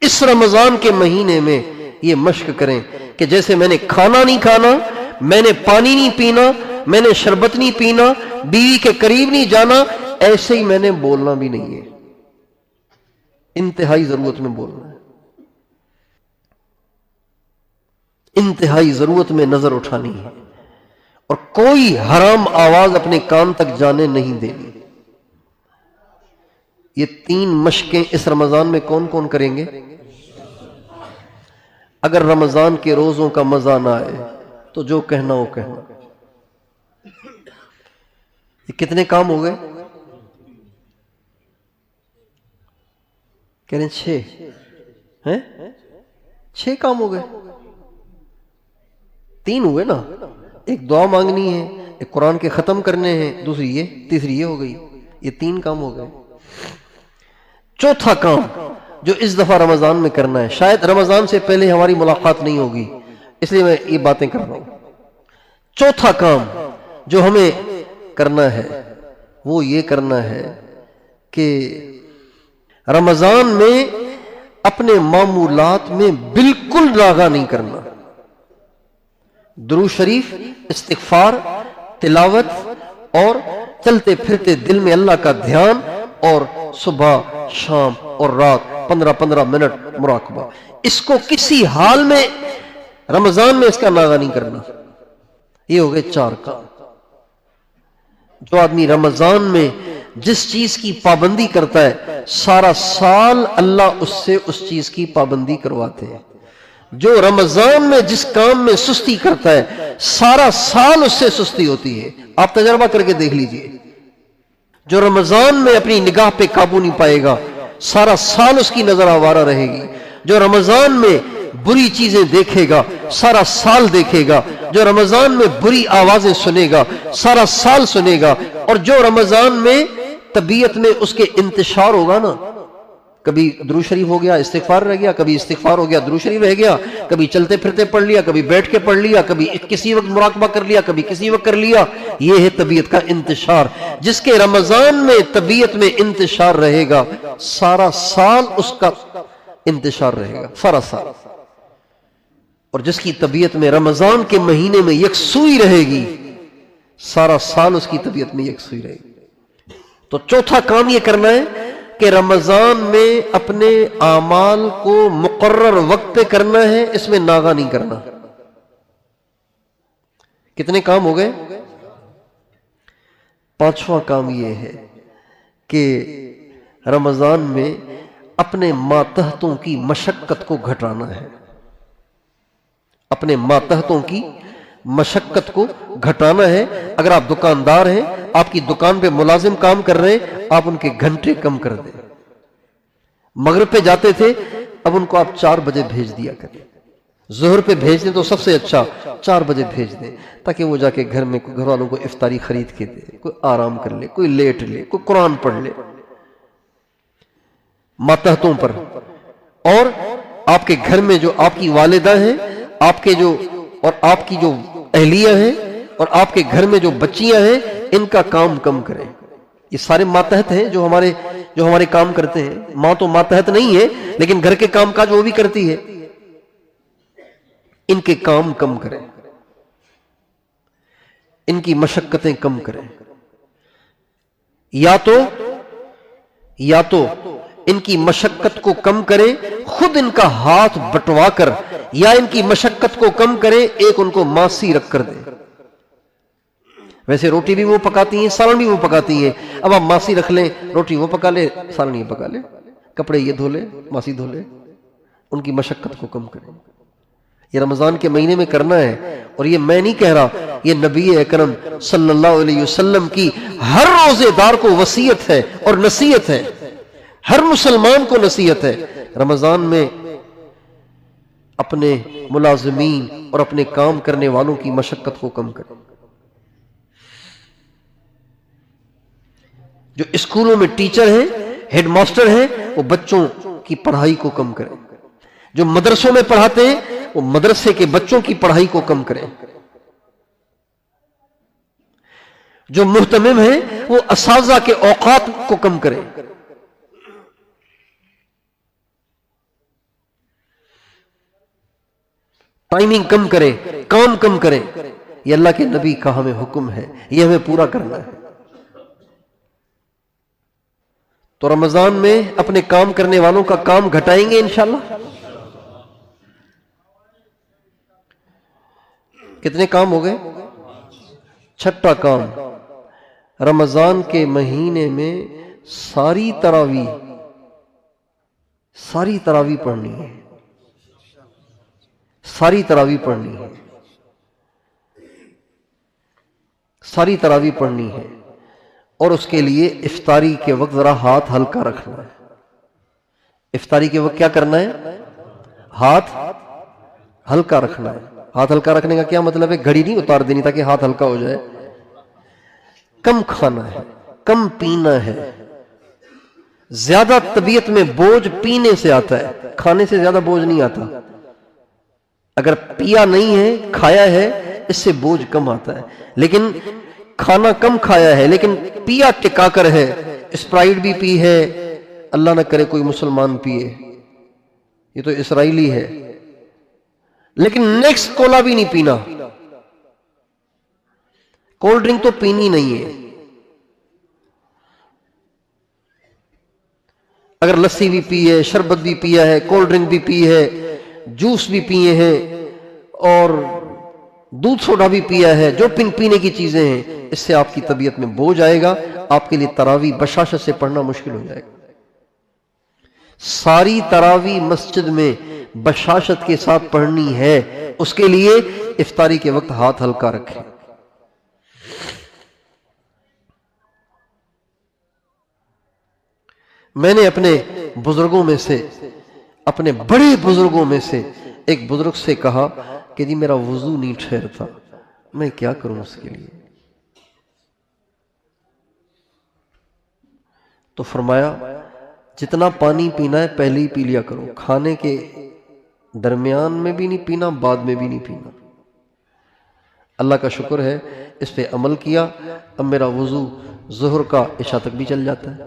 اس رمضان کے مہینے میں یہ مشق کریں کہ جیسے میں نے کھانا نہیں کھانا، میں نے پانی نہیں پینا، میں نے شربت نہیں پینا، بیوی کے قریب نہیں جانا، ایسے ہی میں نے بولنا بھی نہیں ہے، انتہائی ضرورت میں بولنا ہے، انتہائی ضرورت میں نظر اٹھانی ہے، اور کوئی حرام آواز اپنے کان تک جانے نہیں دینی۔ یہ 3 مشقیں اس رمضان میں کون کون کریں گے؟ اگر رمضان کے روزوں کا مزہ نہ آئے تو جو کہنا وہ کہنا۔ یہ کتنے کام ہو گئے؟ کہہ رہے ہیں 6 ہیں؟ 6 کام ہو گئے، 3 ہوئے نا، ایک دعا مانگنی ہے، ایک قرآن کے ختم کرنے ہیں، دوسری یہ، تیسری یہ ہو گئی، یہ 3 کام ہو گئے۔ چوتھا کام جو اس دفعہ رمضان میں کرنا ہے، شاید رمضان سے پہلے ہماری ملاقات نہیں ہوگی اس لیے میں یہ باتیں کر رہا ہوں، چوتھا کام جو ہمیں کرنا ہے وہ یہ کرنا ہے کہ رمضان میں اپنے معمولات میں بالکل راغا نہیں کرنا۔ درود شریف، استغفار، تلاوت اور چلتے پھرتے دل میں اللہ کا دھیان، اور صبح شام اور رات 15-15 منٹ مراقبہ، اس کو کسی حال میں رمضان میں اس کا ناغہ نہیں کرنا۔ یہ ہو گئے 4 کام۔ جو آدمی رمضان میں جس چیز کی پابندی کرتا ہے سارا سال اللہ اس سے اس چیز کی پابندی کرواتے ہیں۔ جو رمضان میں جس کام میں سستی کرتا ہے سارا سال اس سے سستی ہوتی ہے۔ آپ تجربہ کر کے دیکھ لیجئے، جو رمضان میں اپنی نگاہ پہ قابو نہیں پائے گا سارا سال اس کی نظر آوارہ رہے گی۔ جو رمضان میں بری چیزیں دیکھے گا سارا سال دیکھے گا، جو رمضان میں بری آوازیں سنے گا سارا سال سنے گا، اور جو رمضان میں طبیعت میں اس کے انتشار ہوگا نا، کبھی درود شریف ہو گیا استغفار رہ گیا، کبھی استغفار ہو گیا درود شریف رہ گیا، کبھی چلتے پھرتے پڑھ لیا، کبھی بیٹھ کے پڑھ لیا، کبھی کسی وقت مراقبہ کر لیا، کبھی کسی وقت کر لیا، یہ ہے طبیعت کا انتشار۔ جس کے رمضان میں طبیعت میں انتشار رہے گا سارا سال اس کا انتشار رہے گا، سارا سال۔ اور جس کی طبیعت میں رمضان کے مہینے میں یکسوئی رہے گی سارا سال اس کی طبیعت میں یکسوئی رہے گی۔ تو چوتھا کام یہ کرنا ہے کہ رمضان میں اپنے اعمال کو مقرر وقت پہ کرنا ہے، اس میں ناغہ نہیں کرنا۔ کتنے کام ہو گئے؟ 5واں کام یہ ہے کہ رمضان میں اپنے ماتحتوں کی مشقت کو گھٹانا ہے، اپنے ماتحتوں کی مشقت کو گھٹانا ہے۔ اگر آپ دکاندار ہیں، آپ کی دکان پہ ملازم کام کر رہے ہیں، آپ ان کے گھنٹے کم کر دیں۔ مغرب پہ جاتے تھے، اب ان کو آپ 4 بجے بھیج دیا کریں۔ ظہر پہ بھیج دیں تو سب سے اچھا 4 بجے بھیج دیں، تاکہ وہ جا کے گھر میں گھر والوں کو افطاری خرید کے دے، کوئی آرام کر لے، کوئی لیٹ لے، کوئی قرآن پڑھ لے ماتحتوں پر۔ اور آپ کے گھر میں جو آپ کی والدہ ہیں، آپ کے جو اور آپ کی جو اہلیہ ہیں، اور آپ کے گھر میں جو بچیاں ہیں، ان کا کام کم کریں۔ یہ سارے ماتحت ہیں جو ہمارے کام کرتے ہیں۔ ماں تو ماتحت نہیں ہے لیکن گھر کے کام کاج وہ بھی کرتی ہے، ان کے کام کم کریں، ان کی مشقتیں کم کریں۔ یا تو ان کی مشقت کو کم کریں، خود ان کا ہاتھ بٹوا کر، یا ان کی مشقت کو کم کریں، ایک ان کو ماسی رکھ کر دیں۔ ویسے روٹی بھی وہ پکاتی ہیں، سالن بھی وہ پکاتی ہیں، اب آپ ماسی رکھ لیں، روٹی وہ پکا لے، سالن یہ پکا لے، کپڑے یہ دھو لے، ماسی دھو لے، ان کی مشقت کو کم کریں۔ یہ رمضان کے مہینے میں کرنا ہے، اور یہ میں نہیں کہہ رہا، یہ نبی اکرم صلی اللہ علیہ وسلم کی ہر روزے دار کو وصیت ہے اور نصیحت ہے، ہر مسلمان کو نصیحت ہے۔ رمضان میں اپنے ملازمین اور اپنے کام کرنے والوں کی مشقت کو کم کریں۔ جو اسکولوں میں ٹیچر ہیں، ہیڈ ماسٹر ہیں، وہ بچوں کی پڑھائی کو کم کریں۔ جو مدرسوں میں پڑھاتے ہیں وہ مدرسے کے بچوں کی پڑھائی کو کم کریں۔ جو مہتمم ہیں وہ اساتذہ کے اوقات کو کم کریں۔ ٹائمنگ کم کرے، کام کم کرے. یہ اللہ کے نبی کا ہمیں حکم ہے، یہ ہمیں پورا کرنا ہے. تو رمضان میں اپنے کام کرنے والوں کا کام گھٹائیں گے انشاءاللہ. کتنے کام ہو گئے؟ چھٹا کام، رمضان کے مہینے میں ساری تراویح پڑھنی ہے. ساری تراویح پڑھنی ہے. ساری تراویح پڑھنی ہے. اور اس کے لیے افطاری کے وقت ذرا ہاتھ ہلکا رکھنا ہے. افطاری کے وقت کیا کرنا ہے؟ ہاتھ ہلکا رکھنا ہے. ہاتھ ہلکا رکھنے کا کیا مطلب ہے؟ گھڑی نہیں اتار دینی تاکہ ہاتھ ہلکا ہو جائے. کم کھانا ہے، کم پینا ہے. زیادہ طبیعت میں بوجھ پینے سے آتا ہے، کھانے سے زیادہ بوجھ نہیں آتا. اگر پیا نہیں ہے، کھایا ہے، اس سے بوجھ کم آتا ہے. لیکن کھانا کم کھایا ہے لیکن پیا ٹکا کر ہے، اسپرائٹ بھی پی ہے، اللہ نہ کرے کوئی مسلمان پیے، یہ تو اسرائیلی ہے، لیکن نیکسٹ کولا بھی نہیں پینا. کولڈ ڈرنک تو پینی نہیں ہے. اگر لسی بھی پی ہے، شربت بھی پیا ہے، کولڈ ڈرنک بھی پی ہے، جوس بھی پیے ہیں اور دودھ سوڈا بھی پیا ہے، جو پینے کی چیزیں ہیں، اس سے آپ کی طبیعت میں بوجھ آئے گا. آپ کے لیے تراویح بشاشت سے پڑھنا مشکل ہو جائے گا. ساری تراویح مسجد میں بشاشت کے ساتھ پڑھنی ہے. اس کے لیے افطاری کے وقت ہاتھ ہلکا رکھیں. میں نے اپنے بزرگوں میں سے، اپنے بڑے بزرگوں میں سے ایک بزرگ سے کہا کہ جی میرا وضو نہیں ٹھہرتا، میں کیا کروں اس کے لیے؟ تو فرمایا جتنا پانی پینا ہے پہلے ہی پی لیا کرو، کھانے کے درمیان میں بھی نہیں پینا، بعد میں بھی نہیں پینا. اللہ کا شکر ہے اس پہ عمل کیا، اب میرا وضو ظہر کا عشاء تک بھی چل جاتا ہے.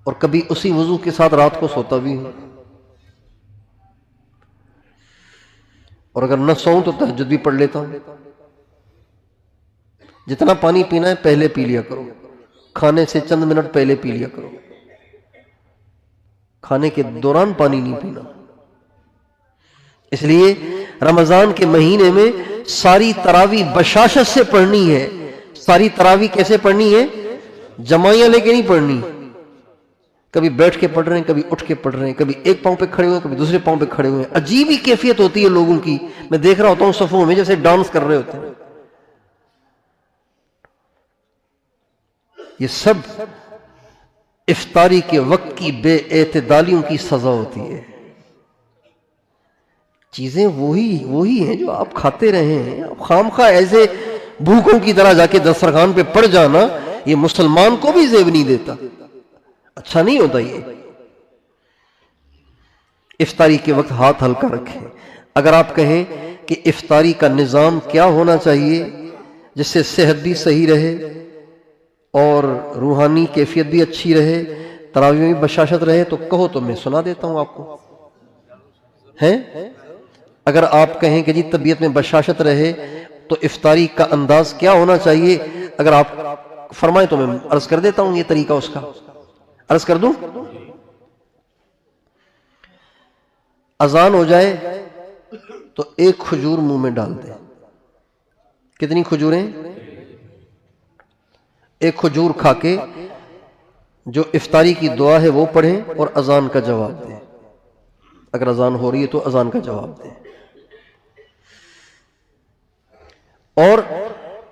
اور کبھی اسی وضو کے ساتھ رات کو سوتا بھی ہوں. اور اگر نہ سوؤں تو تہجد بھی پڑھ لیتا ہوں. جتنا پانی پینا ہے پہلے پی لیا کرو، کھانے سے چند منٹ پہلے پی لیا کرو. کھانے کے دوران پانی نہیں پینا. اس لیے رمضان کے مہینے میں ساری تراویح بشاشت سے پڑھنی ہے. ساری تراویح کیسے پڑھنی ہے؟ جماعیاں لے کے نہیں پڑھنی. کبھی بیٹھ کے پڑھ رہے ہیں، کبھی اٹھ کے پڑھ رہے ہیں، کبھی ایک پاؤں پہ کھڑے ہوئے ہیں، کبھی دوسرے پاؤں پہ کھڑے ہوئے ہیں. عجیب ہی کیفیت ہوتی ہے لوگوں کی. میں دیکھ رہا ہوتا ہوں صفوں میں جیسے ڈانس کر رہے ہوتے ہیں. یہ سب افطاری کے وقت کی بے اعتدالیوں کی سزا ہوتی ہے. چیزیں وہی ہیں جو آپ کھاتے رہے ہیں. خام خواہ ایسے بھوکوں کی طرح جا کے دسترخوان پہ پڑ جانا یہ مسلمان کو بھی زیب نہیں دیتا، اچھا نہیں ہوتا. یہ افطاری کے وقت ہاتھ ہلکا رکھیں. اگر آپ کہیں کہ افطاری کا نظام کیا ہونا چاہیے جس سے صحت بھی صحیح رہے اور روحانی کیفیت بھی اچھی رہے، تراویح میں بھی بشاشت رہے، تو کہو تو میں سنا دیتا ہوں آپ کو. ہیں اگر آپ کہیں کہ جی طبیعت میں بشاشت رہے تو افطاری کا انداز کیا ہونا چاہیے، اگر آپ فرمائیں تو میں عرض کر دیتا ہوں. یہ طریقہ اس کا عرض کر دوں. اذان ہو جائے تو ایک کھجور منہ میں ڈال دیں. کتنی کھجوریں؟ ایک کھجور کھا کے جو افطاری کی دعا ہے وہ پڑھیں اور اذان کا جواب دیں. اگر اذان ہو رہی ہے تو اذان کا جواب دیں. اور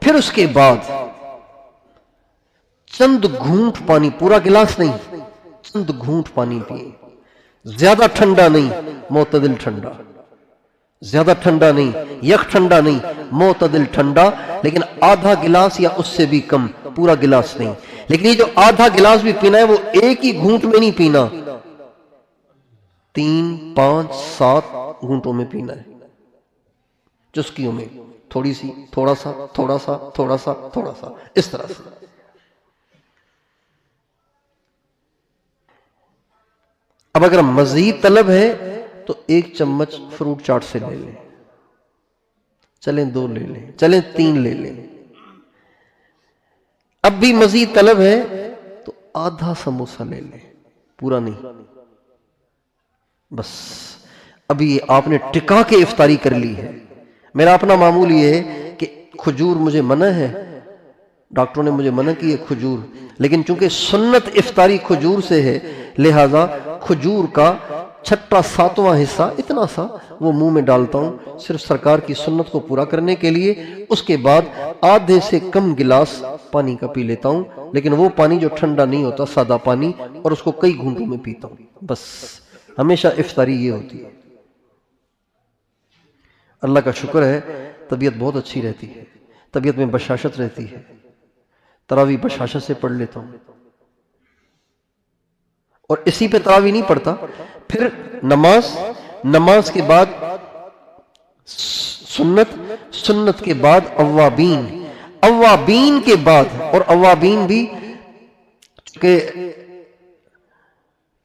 پھر اس کے بعد چند گھونٹ پانی، پورا گلاس نہیں، چند گھونٹ پانی پئیں. زیادہ ٹھنڈا نہیں، معتدل ٹھنڈا. زیادہ ٹھنڈا نہیں، یک ٹھنڈا نہیں، معتدل ٹھنڈا. لیکن آدھا گلاس یا اس سے بھی کم، پورا گلاس نہیں. لیکن یہ جو آدھا گلاس بھی پینا ہے وہ ایک ہی گھونٹ میں نہیں پینا، 3 5 7 گھونٹوں میں پینا ہے. چسکیوں میں، تھوڑی سی، تھوڑا سا، تھوڑا سا، تھوڑا سا، تھوڑا سا، اس طرح سے. اب اگر مزید طلب ہے تو 1 چمچ فروٹ چاٹ سے لے لیں، چلیں 2 لے لیں، چلیں 3 لے لیں۔ اب بھی مزید طلب ہے تو آدھا سموسہ لے لیں، پورا نہیں۔ بس ابھی آپ نے ٹکا کے افطاری کر لی ہے۔ میرا اپنا معمول یہ ہے کہ کھجور مجھے منع ہے، ڈاکٹروں نے مجھے منع کی ہے کھجور، لیکن چونکہ سنت افطاری کھجور سے ہے، لہذا کھجور کا 6واں 7واں حصہ اتنا سا وہ منہ میں ڈالتا ہوں، صرف سرکار کی سنت کو پورا کرنے کے لیے۔ اس کے بعد آدھے سے کم گلاس پانی کا پی لیتا ہوں، لیکن وہ پانی جو ٹھنڈا نہیں ہوتا، سادہ پانی، اور اس کو کئی گھونٹوں میں پیتا ہوں۔ بس ہمیشہ افطاری یہ ہوتی ہے۔ اللہ کا شکر ہے طبیعت بہت اچھی رہتی ہے، طبیعت میں بشاشت رہتی ہے، تراویح بشاشت سے پڑھ لیتا ہوں، اور اسی پہ تراویح نہیں پڑھتا، پھر نماز کے بعد سنت کے بعد اوابین کے بعد، اور اوابین بھی کہ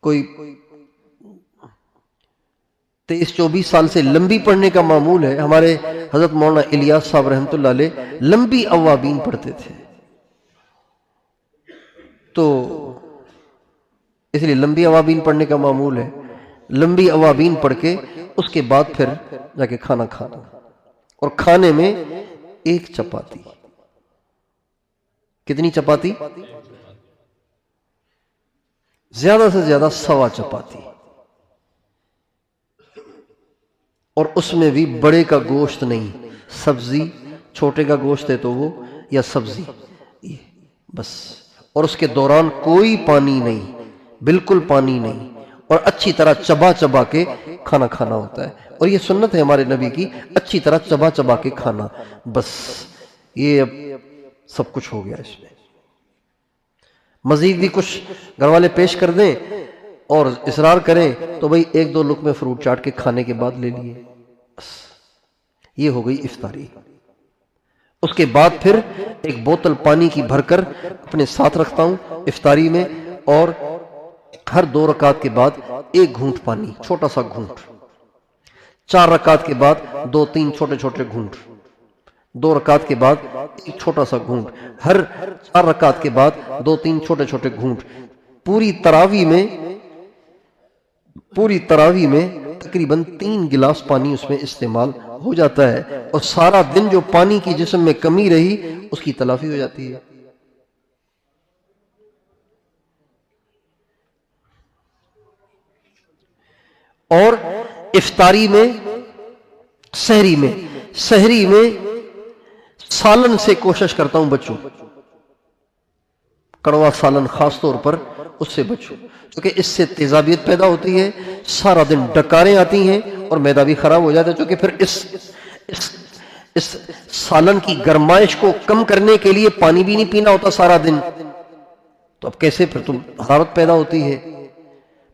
کوئی 23-24 سال سے لمبی پڑھنے کا معمول ہے۔ ہمارے حضرت مولانا الیاس صاحب رحمۃ اللہ علیہ لمبی اوابین پڑھتے تھے، تو اس لیے لمبی اوابین پڑھنے کا معمول ہے۔ لمبی اوابین پڑھ کے اس کے بعد پھر جا کے کھانا کھانا، اور کھانے میں 1 چپاتی۔ کتنی چپاتی؟ زیادہ سے زیادہ 1.25 چپاتی، اور اس میں بھی بڑے کا گوشت نہیں، سبزی، چھوٹے کا گوشت ہے تو وہ، یا سبزی، بس۔ اور اس کے دوران کوئی پانی نہیں، بالکل پانی نہیں، اور اچھی طرح چبا چبا کے کھانا کھانا ہوتا ہے۔ اور یہ سنت ہے ہمارے نبی کی، اچھی طرح چبا چبا کے کھانا۔ بس یہ اب سب کچھ ہو گیا اس میں۔ مزید بھی کچھ گھر والے پیش کر دیں اور اصرار کریں تو بھئی 1-2 لقمے فروٹ چاٹ کے کھانے کے بعد لے لیے، بس یہ ہو گئی افطاری۔ اس کے بعد پھر 1 بوتل پانی کی بھر کر اپنے ساتھ رکھتا ہوں افطاری میں، اور ہر 2 رکعت کے بعد 1 گھونٹ پانی، چھوٹا سا گھونٹ، 4 رکعت کے بعد 2-3 چھوٹے چھوٹے گھونٹ، 2 رکعت کے بعد 1 چھوٹا سا گھونٹ، ہر 4 رکعت کے بعد 2-3 چھوٹے چھوٹے گھونٹ۔ پوری تراویح میں تقریباً 3 گلاس پانی اس میں استعمال ہو جاتا ہے، اور سارا دن جو پانی کی جسم میں کمی رہی اس کی تلافی ہو جاتی ہے۔ اور افطاری میں، سحری میں سالن سے کوشش کرتا ہوں بچوں، کڑوا سالن خاص طور پر اس سے بچوں، کیونکہ اس سے تیزابیت پیدا ہوتی ہے، سارا دن ڈکاریں آتی ہیں اور معدہ بھی خراب ہو جاتا ہے، کیونکہ پھر اس سالن کی گرمائش کو کم کرنے کے لیے پانی بھی نہیں پینا ہوتا سارا دن، تو اب کیسے پھر تم حرارت پیدا ہوتی ہے۔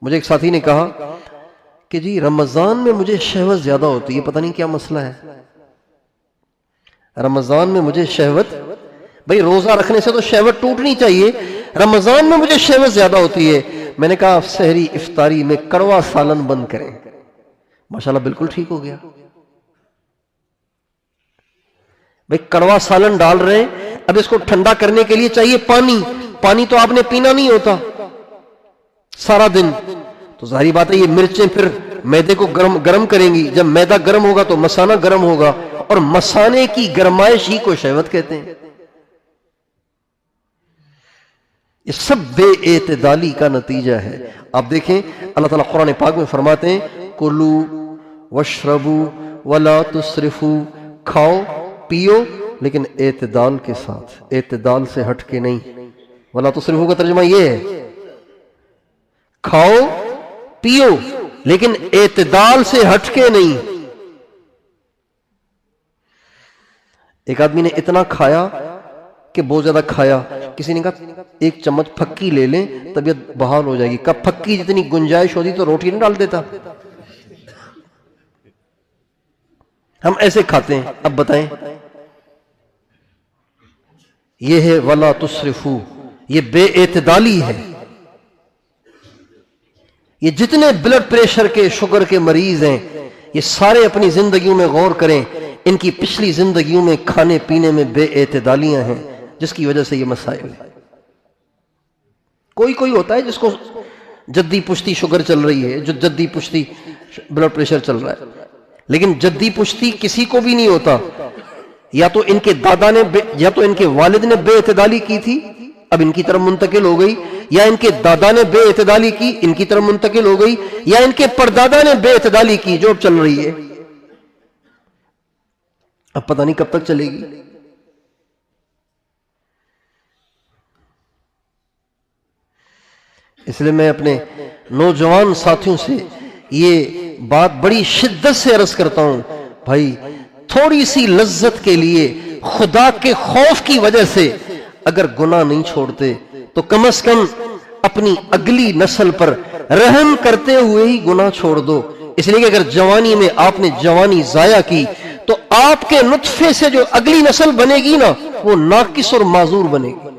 مجھے ایک ساتھی نے کہا کہ جی رمضان میں مجھے شہوت زیادہ ہوتی ہے، پتہ نہیں کیا مسئلہ ہے، رمضان میں مجھے شہوت، بھئی روزہ رکھنے سے تو شہوت ٹوٹنی چاہیے، رمضان میں مجھے شہوت زیادہ ہوتی ہے۔ میں نے کہا آپ سحری افطاری میں کڑوا سالن بند کریں، ماشاءاللہ بالکل ٹھیک ہو گیا۔ بھئی کڑوا سالن ڈال رہے ہیں، اب اس کو ٹھنڈا کرنے کے لیے چاہیے پانی تو آپ نے پینا نہیں ہوتا سارا دن، تو ظاہری بات ہے یہ مرچیں پھر معدے کو گرم کریں گی، جب معدہ گرم ہوگا تو مثانہ گرم ہوگا، اور مثانے کی گرمائش ہی کو شہوت کہتے ہیں۔ یہ سب بے اعتدالی کا نتیجہ ہے۔ آپ دیکھیں اللہ تعالیٰ قرآن پاک میں فرماتے ہیں کلو واشربو ولا تسرفو، کھاؤ پیو لیکن اعتدال کے ساتھ، اعتدال سے ہٹ کے نہیں۔ ولا تسرفو کا ترجمہ یہ ہے کھاؤ پیو لیکن اعتدال سے ہٹ کے نہیں۔ ایک آدمی نے اتنا کھایا کہ بہت زیادہ کھایا، کسی نے کہا 1 چمچ پھکی لے لیں طبیعت بحال ہو جائے گی، کب پھکی جتنی گنجائش ہوتی تو روٹی نہ ڈال دیتا۔ ہم ایسے کھاتے ہیں، اب بتائیں یہ ہے ولا تسرفو، یہ بے اعتدالی ہے، یہ جتنے بلڈ پریشر کے شوگر کے مریض ہیں یہ سارے اپنی زندگیوں میں غور کریں، ان کی پچھلی زندگیوں میں کھانے پینے میں بے اعتدالیاں ہیں جس کی وجہ سے یہ مسائل ہیں۔ کوئی ہوتا ہے جس کو جدی پشتی شوگر چل رہی ہے، جو جدی پشتی بلڈ پریشر چل رہا ہے، لیکن جدی پشتی کسی کو بھی نہیں ہوتا، یا تو ان کے دادا نے یا تو ان کے والد نے بے اعتدالی کی تھی اب ان کی طرف منتقل ہو گئی، یا ان کے دادا نے بے اعتدالی کی ان کی طرف منتقل ہو گئی، یا ان کے پردادا نے بے اعتدالی کی جو اب چل رہی ہے، اب پتہ نہیں کب تک چلے گی۔ اس لیے میں اپنے نوجوان ساتھیوں سے یہ بات بڑی شدت سے عرض کرتا ہوں، بھائی تھوڑی سی لذت کے لیے خدا کے خوف کی وجہ سے اگر گناہ نہیں چھوڑتے تو کم از کم اپنی اگلی نسل پر رحم کرتے ہوئے ہی گناہ چھوڑ دو۔ اس لیے کہ اگر جوانی میں آپ نے جوانی ضائع کی تو آپ کے نطفے سے جو اگلی نسل بنے گی نا وہ ناقص اور معذور بنے گی۔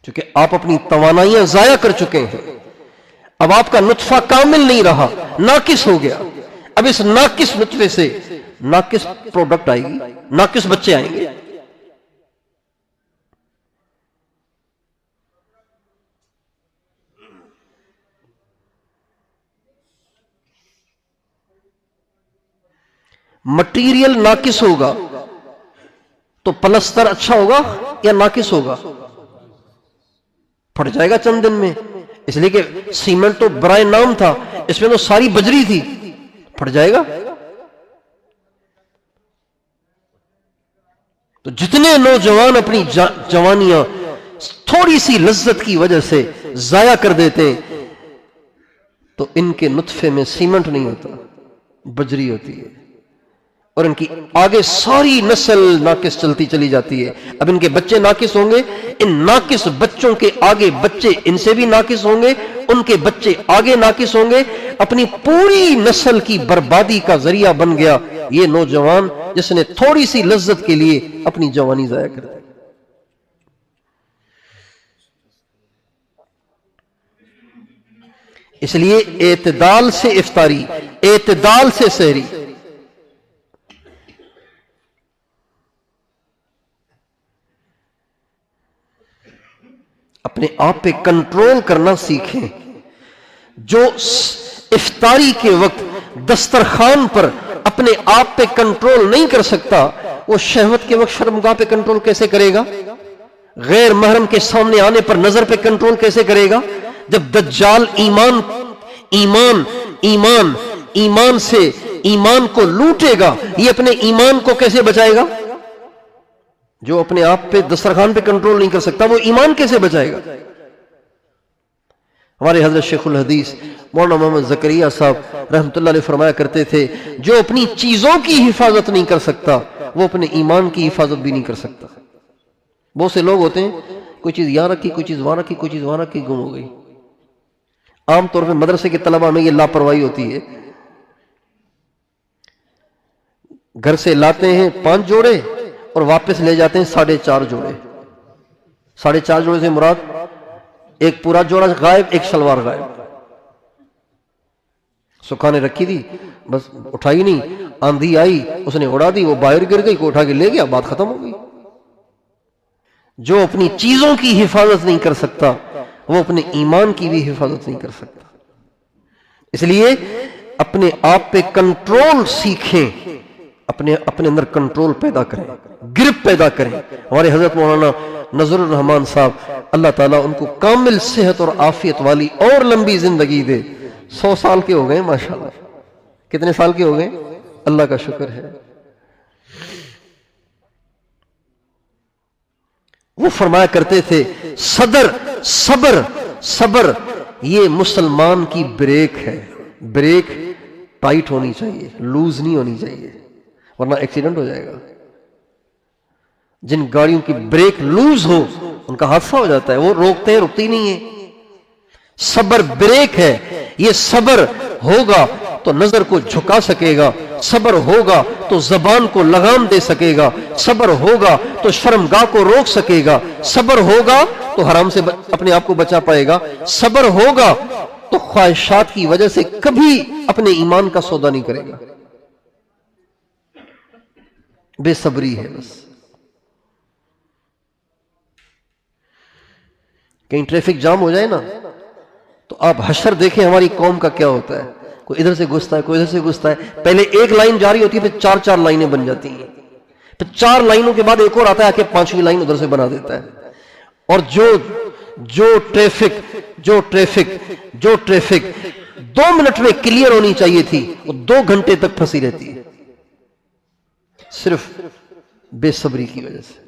چونکہ آپ اپنی توانائیاں ضائع کر چکے ہیں، اب آپ کا نطفہ کامل نہیں رہا، ناقص ہو گیا، اب اس ناقص نطفے سے ناقص پروڈکٹ آئے گی، ناقص بچے آئیں گے۔ مٹیریل ناقص ہوگا تو پلستر اچھا ہوگا یا ناقص ہوگا؟ پھٹ جائے گا چند دن میں، اس لیے کہ سیمنٹ تو برائے نام تھا، اس میں تو ساری بجری تھی، پھٹ جائے گا۔ تو جتنے نوجوان اپنی جوانیاں تھوڑی سی لذت کی وجہ سے ضائع کر دیتے ہیں تو ان کے نطفے میں سیمنٹ نہیں ہوتا، بجری ہوتی ہے، اور ان کی آگے ساری نسل ناقص چلتی چلی جاتی ہے۔ اب ان کے بچے ناقص ہوں گے، ان ناقص بچوں کے آگے بچے ان سے بھی ناقص ہوں گے، ان کے بچے آگے ناقص ہوں گے، اپنی پوری نسل کی بربادی کا ذریعہ بن گیا یہ نوجوان جس نے تھوڑی سی لذت کے لیے اپنی جوانی ضائع کر دی۔ اس لیے اعتدال سے افطاری، اعتدال سے سحری۔ اپنے آپ پہ کنٹرول کرنا سیکھیں۔ جو افطاری کے وقت دسترخوان پر اپنے آپ پہ کنٹرول نہیں کر سکتا وہ شہوت کے وقت شرمگاہ پہ کنٹرول کیسے کرے گا؟ غیر محرم کے سامنے آنے پر نظر پہ کنٹرول کیسے کرے گا؟ جب دجال ایمان سے ایمان کو لوٹے گا یہ اپنے ایمان کو کیسے بچائے گا؟ جو اپنے آپ پہ دسترخوان پہ کنٹرول نہیں کر سکتا وہ ایمان کیسے بچائے گا؟ ہمارے حضرت شیخ الحدیث مولانا محمد زکریا صاحب رحمۃ اللہ علیہ فرمایا کرتے تھے جو اپنی چیزوں کی حفاظت نہیں کر سکتا وہ اپنے ایمان کی حفاظت بھی نہیں کر سکتا۔ بہت سے لوگ ہوتے ہیں کوئی چیز یہاں رکھی، کوئی چیز وہاں رکھی، کوئی چیز وہاں رکھی، گم ہو گئی۔ عام طور پہ مدرسے کے طلبہ میں یہ لاپرواہی ہوتی ہے، گھر سے لاتے ہیں 5 جوڑے اور واپس لے جاتے ہیں 4.5 جوڑے۔ 4.5 جوڑے سے مراد ایک پورا جوڑا غائب، ایک شلوار غائب، سکھانے رکھی تھی بس اٹھائی نہیں، آندھی آئی اس نے اڑا دی، وہ باہر گر گئی، کو اٹھا کے لے گیا، بات ختم ہو گئی۔ جو اپنی چیزوں کی حفاظت نہیں کر سکتا وہ اپنے ایمان کی بھی حفاظت نہیں کر سکتا۔ اس لیے اپنے آپ پہ کنٹرول سیکھیں، اپنے اندر کنٹرول پیدا کریں، گرپ پیدا کریں۔ ہمارے حضرت مولانا نذر الرحمان صاحب اللہ تعالیٰ ان کو کامل صحت اور عافیت والی اور لمبی زندگی دے، 100 سال کے ہو گئے ماشاءاللہ۔ کتنے سال کے ہو گئے؟ اللہ کا شکر ہے۔ وہ فرمایا کرتے تھے صبر یہ مسلمان کی بریک ہے، بریک ٹائٹ ہونی چاہیے، لوز نہیں ہونی چاہیے ورنہ ایکسیڈنٹ ہو جائے گا۔ جن گاڑیوں کی بریک لوز ہو ان کا حادثہ ہو جاتا ہے، وہ روکتے ہیں، رکتی نہیں ہے۔ صبر بریک ہے، یہ صبر ہوگا تو نظر کو جھکا سکے گا، صبر ہوگا تو زبان کو لگام دے سکے گا، صبر ہوگا تو شرمگاہ کو روک سکے گا، صبر ہوگا تو حرام سے اپنے آپ کو بچا پائے گا، صبر ہوگا تو خواہشات کی وجہ سے کبھی اپنے ایمان کا سودا نہیں کرے گا۔ بے صبری ہے بس۔ کہیں ٹریفک جام ہو جائے نا تو آپ حشر دیکھیں ہماری قوم کا کیا ہوتا ہے، کوئی ادھر سے گھستا ہے، کوئی ادھر سے گھستا ہے، پہلے ایک لائن جاری ہوتی ہے، پھر چار چار لائنیں بن جاتی ہیں، پھر چار لائنوں کے بعد ایک اور آتا ہے کہ پانچویں لائن ادھر سے بنا دیتا ہے، اور جو ٹریفک 2 منٹ میں کلیئر ہونی چاہیے تھی وہ 2 گھنٹے تک پھنسی رہتی ہے، صرف بے صبری کی وجہ سے۔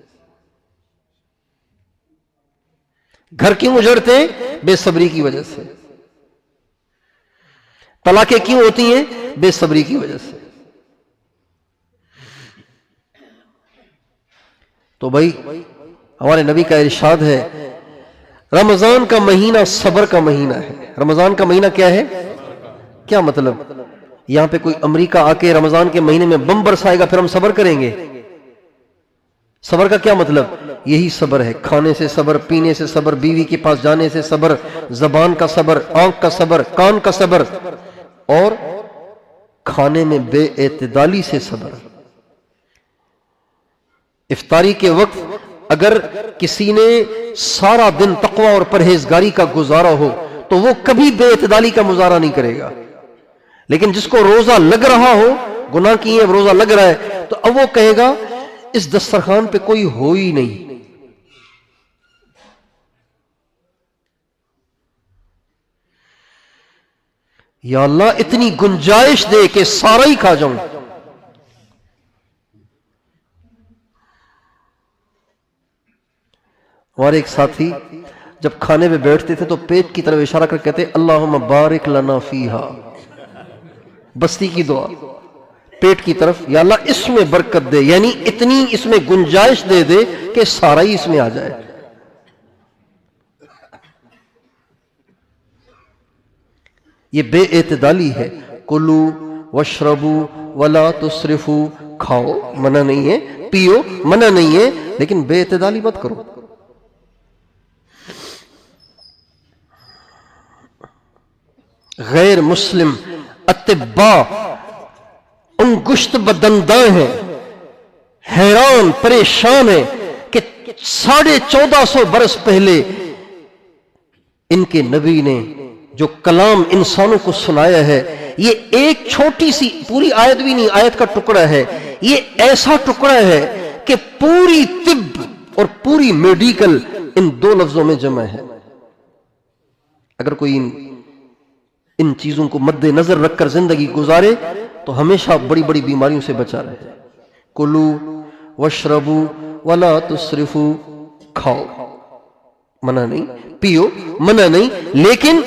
گھر کیوں اجڑتے ہیں؟ بے صبری کی وجہ سے۔ طلاقیں کیوں ہوتی ہیں؟ بے صبری کی وجہ سے۔ تو بھائی ہمارے نبی کا ارشاد ہے رمضان کا مہینہ صبر کا مہینہ ہے۔ رمضان کا مہینہ کیا ہے؟ کیا مطلب؟ یہاں پہ کوئی امریکہ آ کے رمضان کے مہینے میں بم برسائے گا پھر ہم صبر کریں گے؟ صبر کا کیا مطلب؟ یہی صبر ہے، کھانے سے صبر، پینے سے صبر، بیوی کے پاس جانے سے صبر، زبان کا صبر، آنکھ کا صبر، کان کا صبر، اور کھانے میں بے اعتدالی سے صبر۔ افطاری کے وقت اگر کسی نے سارا دن تقوی اور پرہیزگاری کا گزارا ہو تو وہ کبھی بے اعتدالی کا مظاہرہ نہیں کرے گا، لیکن جس کو روزہ لگ رہا ہو، گناہ کیے روزہ لگ رہا ہے، تو اب وہ کہے گا اس دسترخوان پہ کوئی ہو ہی نہیں۔ یا اللہ اتنی گنجائش دے کہ سارا ہی کھا جاؤں۔ ہمارے ایک ساتھی جب کھانے پہ بیٹھتے تھے تو پیٹ کی طرف اشارہ کر کہتے اللہم بارک لنا فیہا، بستی کی دعا، پیٹ کی طرف، یا اللہ اس میں برکت دے، یعنی اتنی اس میں گنجائش دے دے کہ سارا ہی اس میں آ جائے۔ یہ بے اعتدالی ہے۔ کلو واشربو ولا تسرفو، کھاؤ منع نہیں ہے، پیو منع نہیں ہے، لیکن بے اعتدالی مت کرو۔ غیر مسلم اتباع انگشت بدنداں ہیں، حیران پریشان ہیں کہ 1450 برس پہلے ان کے نبی نے جو کلام انسانوں کو سنایا ہے، یہ ایک چھوٹی سی، پوری آیت بھی نہیں، آیت کا ٹکڑا ہے، یہ ایسا ٹکڑا ہے کہ پوری طب اور پوری میڈیکل ان 2 لفظوں میں جمع ہے۔ اگر کوئی ان چیزوں کو مد نظر رکھ کر زندگی گزارے تو ہمیشہ بڑی بڑی بیماریوں سے بچا رہے۔ کلو واشربو ولا تسرفو، کھاؤ منع نہیں، پیو منع نہیں، لیکن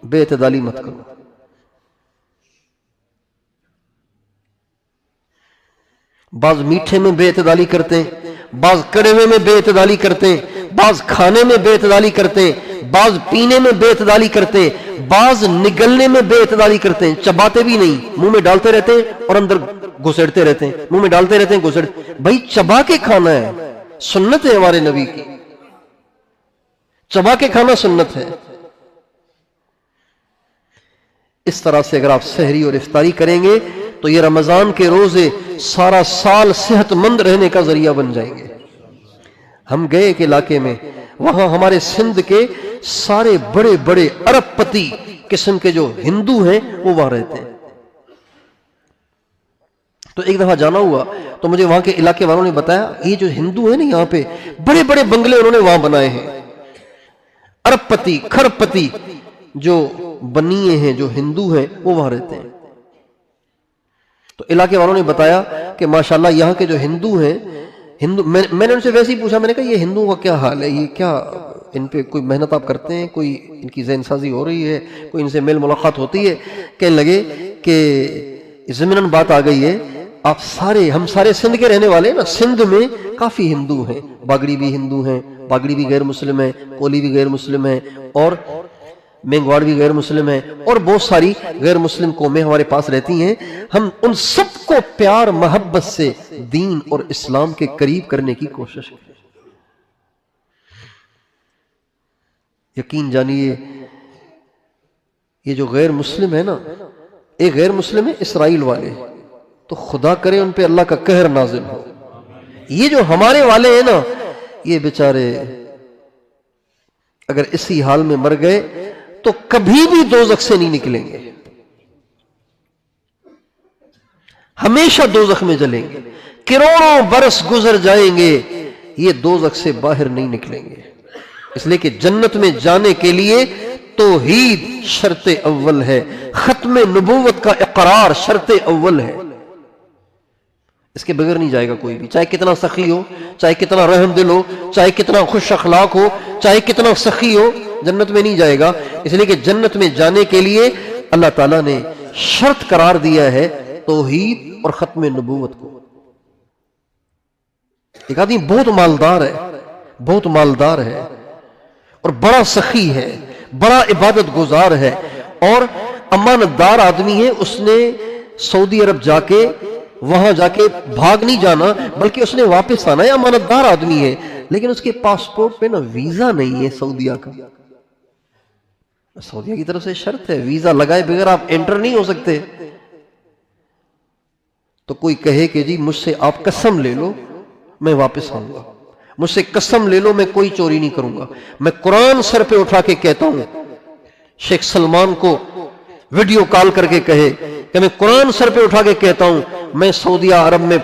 بے اعتدالی مت کرو۔ بعض میٹھے میں بے اعتدالی کرتے ہیں، بعض کڑوے میں بے اعتدالی کرتے ہیں، بعض کھانے میں بے اعتدالی کرتے ہیں، بعض پینے میں بے اعتدالی کرتے ہیں، بعض نگلنے میں بے اعتدالی کرتے ہیں، چباتے بھی نہیں، منہ میں ڈالتے رہتے ہیں اور اندر گھسڑتے رہتے ہیں، منہ میں ڈالتے رہتے ہیں گھسڑتے۔ بھائی چبا کے کھانا ہے، سنت ہے ہمارے نبی کی، چبا کے کھانا سنت ہے۔ اس طرح سے اگر آپ سحری اور افطاری کریں گے تو یہ رمضان کے روزے سارا سال صحت مند رہنے کا ذریعہ بن جائیں گے۔ ہم گئے ایک علاقے میں، وہاں ہمارے سندھ کے سارے بڑے بڑے ارب پتی قسم کے جو ہندو ہیں وہ وہاں رہتے ہیں۔ تو ایک دفعہ جانا ہوا تو مجھے وہاں کے علاقے والوں نے بتایا یہ جو ہندو ہیں نا یہاں پہ بڑے بڑے بنگلے انہوں نے وہاں بنائے ہیں، ارب پتی کھرب پتی جو بنیے ہیں جو ہندو ہیں وہ وہاں رہتے ہیں۔ تو علاقے والوں نے بتایا کہ ماشاءاللہ یہاں کے جو ہندو ہیں، میں نے ان سے ویسے ہی پوچھا، میں نے کہا یہ ہندوؤں کا کیا حال ہے، یہ کیا ان پہ کوئی محنت آپ کرتے ہیں، کوئی ان کی ذہن سازی ہو رہی ہے، کوئی ان سے میل ملاقات ہوتی ہے؟ کہنے لگے کہ ضمناً بات آ گئی ہے، ہم سارے سندھ کے رہنے والے ہیں نا، سندھ میں کافی ہندو ہیں، باگڑی بھی ہندو ہیں، باگڑی بھی غیر مسلم ہیں، کولی بھی غیر مسلم ہیں، اور مینگواڑوی غیر مسلم ہیں اور بہت ساری غیر مسلم قومیں ہمارے پاس رہتی ہیں، ہم ان سب کو پیار محبت سے دین اور اسلام کے قریب کرنے کی کوشش کریں۔ یقین جانیے یہ جو غیر مسلم ہے نا، ایک غیر مسلم ہے اسرائیل والے، تو خدا کرے ان پہ اللہ کا قہر نازل ہو۔ یہ جو ہمارے والے ہیں نا، یہ بیچارے اگر اسی حال میں مر گئے تو کبھی بھی دوزخ سے نہیں نکلیں گے، ہمیشہ دوزخ میں جلیں گے، کروڑوں برس گزر جائیں گے، یہ دوزخ سے باہر نہیں نکلیں گے۔ اس لیے کہ جنت میں جانے کے لیے توحید شرط اول ہے، ختم نبوت کا اقرار شرط اول ہے، اس کے بغیر نہیں جائے گا کوئی بھی، چاہے کتنا سخی ہو، چاہے کتنا رحم دل ہو، چاہے کتنا خوش اخلاق ہو، چاہے کتنا سخی ہو، جنت میں نہیں جائے گا۔ اس لیے کہ جنت میں جانے کے لیے اللہ تعالیٰ نے شرط قرار دیا ہے توحید اور ختم نبوت کو۔ ایک آدمی بہت مالدار ہے، بہت مالدار ہے اور بڑا سخی ہے، بڑا عبادت گزار ہے اور امانت دار آدمی ہے، اس نے سعودی عرب جا کے وہاں جا کے بھاگ نہیں جانا بلکہ اس نے واپس آنا ہے، امانت دار آدمی ہے، لیکن اس کے پاسپورٹ پہ نا ویزا نہیں ہے سعودیہ کا۔ سعودیہ کی طرف سے شرط ہے ویزا لگائے بغیر آپ انٹر نہیں ہو سکتے۔ تو کوئی کہے کہ جی مجھ سے آپ قسم لے لو میں واپس آؤں گا، مجھ سے قسم لے لو میں کوئی چوری نہیں کروں گا، میں قرآن سر پہ اٹھا کے کہتا ہوں، شیخ سلمان کو ویڈیو کال کر کے کہے کہ میں قرآن سر پہ اٹھا کے کہتا ہوں میں سعودیہ عرب میں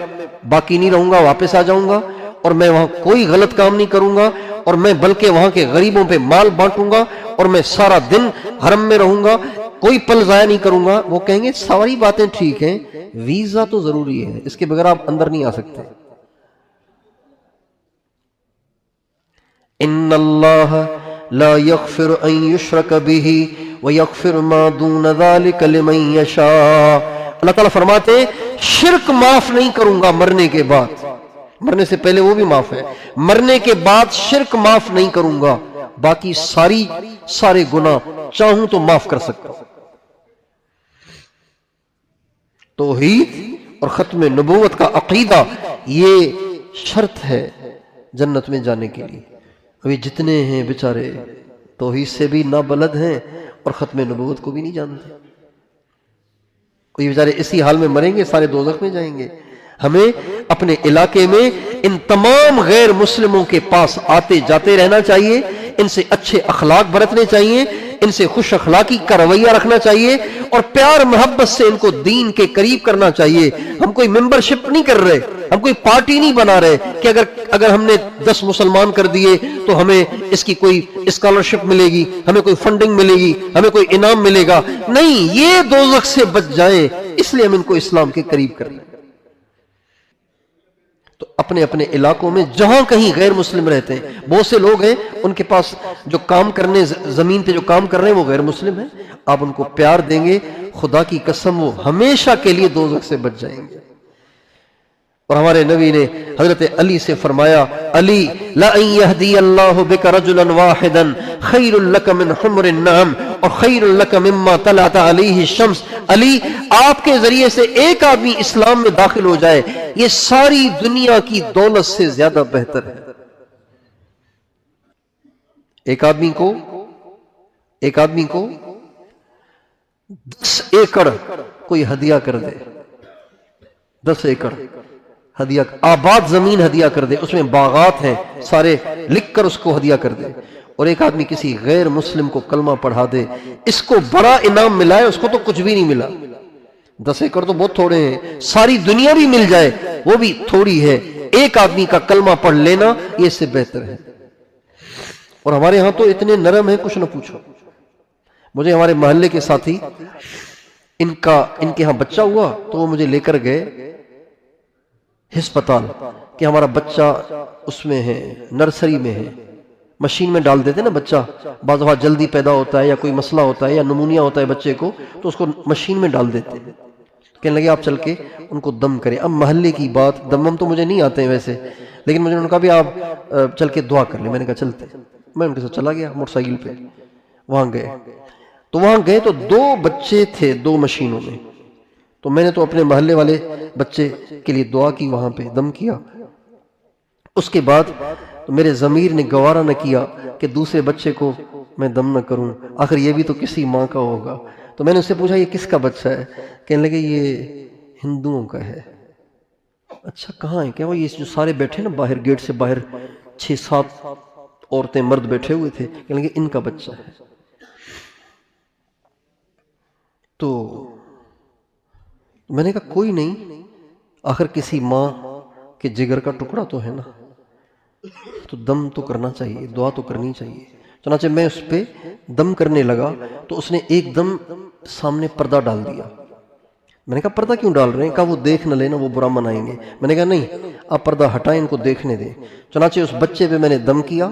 باقی نہیں رہوں گا، واپس آ جاؤں گا اور میں وہاں کوئی غلط کام نہیں کروں گا، اور میں بلکہ وہاں کے غریبوں پہ مال بانٹوں گا، اور میں سارا دن حرم میں رہوں گا، کوئی پل ضائع نہیں کروں گا۔ وہ کہیں گے ساری باتیں ٹھیک ہیں، ویزا تو ضروری ہے، اس کے بغیر آپ اندر نہیں آ سکتے۔ ان اللہ لا یغفر ان یشرک بہ ویغفر ما دون ذلک لمن یشاء۔ اللہ تعالیٰ فرماتے ہیں شرک معاف نہیں کروں گا مرنے کے بعد، مرنے سے پہلے وہ بھی معاف ہے، مرنے کے بعد شرک معاف نہیں کروں گا، باقی سارے گناہ چاہوں تو معاف کر سکتا ہوں۔ توحید اور ختم نبوت کا عقیدہ یہ شرط ہے جنت میں جانے کے لیے۔ ابھی جتنے ہیں بیچارے توحید سے بھی نابلد ہیں اور ختم نبوت کو بھی نہیں جانتے، کوئی بیچارے اسی حال میں مریں گے، سارے دوزخ میں جائیں گے۔ ہمیں اپنے علاقے میں ان تمام غیر مسلموں کے پاس آتے جاتے رہنا چاہیے، ان سے اچھے اخلاق برتنے چاہیے، ان سے خوش اخلاقی کا رویہ رکھنا چاہیے اور پیار محبت سے ان کو دین کے قریب کرنا چاہیے۔ ہم کوئی ممبرشپ نہیں کر رہے، ہم کوئی پارٹی نہیں بنا رہے کہ اگر ہم نے 10 مسلمان کر دیے تو ہمیں اس کی کوئی اسکالرشپ ملے گی، ہمیں کوئی فنڈنگ ملے گی، ہمیں کوئی انعام ملے گا۔ نہیں، یہ دوزخ سے بچ جائیں اس لیے ہم ان کو اسلام کے قریب کر رہے ہیں۔ تو اپنے اپنے علاقوں میں جہاں کہیں غیر مسلم رہتے ہیں، بہت سے لوگ ہیں ان کے پاس جو کام کرنے زمین پہ جو کام کر رہے ہیں وہ غیر مسلم ہیں، آپ ان کو پیار دیں گے، خدا کی قسم وہ ہمیشہ کے لیے دوزخ سے بچ جائیں گے۔ اور ہمارے نبی نے حضرت علی سے فرمایا علی لَأَن يَهْدِيَ اللَّهُ بِكَ رَجُلًا وَاحِدًا خَيْرٌ لَكَ مِنْ حُمْرِ النَّعَمِ اور خَيْرٌ لَكَ مِمَّا طَلَعَتْ عَلَيْهِ الشَّمْسُ۔ علی آپ کے ذریعے سے ایک آدمی اسلام میں داخل ہو جائے یہ ساری دنیا کی دولت سے زیادہ بہتر ہے۔ ایک آدمی کو 10 ایکڑ کوئی ہدیہ کر دے، 10 ایکڑ ہدیہ، آباد زمین ہدیہ کر دے، اس میں باغات ہیں سارے، لکھ کر اس کو ہدیہ کر دے، اور ایک آدمی کسی غیر مسلم کو کلمہ پڑھا دے، اس کو بڑا انعام ملا ہے، اس کو تو کچھ بھی نہیں ملا۔ 10 ایکڑ تو بہت تھوڑے ہیں، ساری دنیا بھی مل جائے وہ بھی تھوڑی ہے، ایک آدمی کا کلمہ پڑھ لینا یہ اس سے بہتر ہے۔ اور ہمارے ہاں تو اتنے نرم ہیں کچھ نہ پوچھو۔ مجھے ہمارے محلے کے ساتھی ان کے ہاں بچہ ہوا تو وہ مجھے لے کر گئے ہسپتال کہ ہمارا بچہ اس میں ہے، نرسری میں ہے، مشین میں ڈال دیتے نا بچہ، بعض دفعہ جلدی پیدا ہوتا ہے یا کوئی مسئلہ ہوتا ہے یا نمونیا ہوتا ہے بچے کو تو اس کو مشین میں ڈال دیتے ہیں، کہنے لگے آپ چل کے ان کو دم کریں۔ اب محلے کی بات، دم تو مجھے نہیں آتے ہیں ویسے، لیکن مجھے انہوں نے کہا بھی آپ چل کے دعا کر لیں، میں نے کہا چلتے، میں ان کے ساتھ چلا گیا موٹر سائیکل پہ، وہاں گئے تو 2 بچے تھے 2 مشینوں میں. تو میں نے تو اپنے محلے والے بچے کے لیے دعا کی، وہاں پہ دم کیا. اس کے بعد تو میرے ضمیر نے گوارا نہ کیا کہ دوسرے بچے کو میں دم نہ کروں، آخر یہ بھی تو کسی ماں کا ہوگا. تو میں نے اس سے پوچھا یہ کس کا بچہ ہے؟ کہنے لگے یہ ہندوؤں کا ہے. اچھا کہاں ہے؟ کہ وہ یہ جو سارے بیٹھے نا باہر، گیٹ سے باہر 6-7 عورتیں مرد بیٹھے ہوئے تھے، کہنے لگے ان کا بچہ ہے. تو میں نے کہا کوئی نہیں، آخر کسی ماں کے جگر کا ٹکڑا تو ہے نا، تو دم تو کرنا چاہیے، دعا تو کرنی چاہیے. چنانچہ میں اس پہ دم کرنے لگا تو اس نے ایک دم سامنے پردہ ڈال دیا. میں نے کہا پردہ کیوں ڈال رہے ہیں؟ کہا وہ دیکھ نہ لینا، وہ برا منائیں گے. میں نے کہا نہیں، آپ پردہ ہٹائیں، ان کو دیکھنے دیں. چنانچہ اس بچے پہ میں نے دم کیا،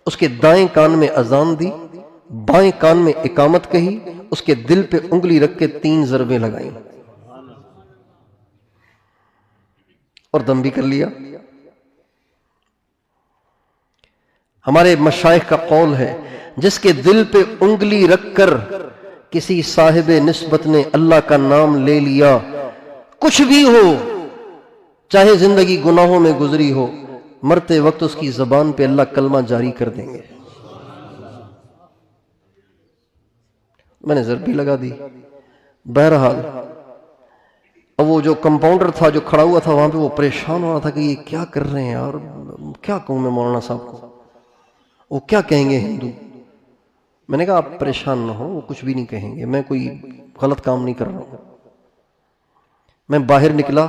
اس کے دائیں کان میں اذان دی، بائیں کان میں اقامت کہی، اس کے دل پہ انگلی رکھ کے 3 ضربیں لگائیں اور دم بھی کر لیا. ہمارے مشائخ کا قول ہے جس کے دل پہ انگلی رکھ کر کسی صاحب نسبت نے اللہ کا نام لے لیا، کچھ بھی ہو، چاہے زندگی گناہوں میں گزری ہو، مرتے وقت اس کی زبان پہ اللہ کلمہ جاری کر دیں گے. میں نے ضرب بھی لگا دی. بہرحال اب وہ جو کمپاؤنڈر تھا جو کھڑا ہوا تھا وہاں پہ، وہ پریشان ہو رہا تھا کہ یہ کیا کر رہے ہیں یار، کیا کہوں میں مولانا صاحب کو، وہ کیا کہیں گے ہندو. میں نے کہا آپ پریشان نہ ہو، وہ کچھ بھی نہیں کہیں گے، میں کوئی غلط کام نہیں کر رہا ہوں. میں باہر نکلا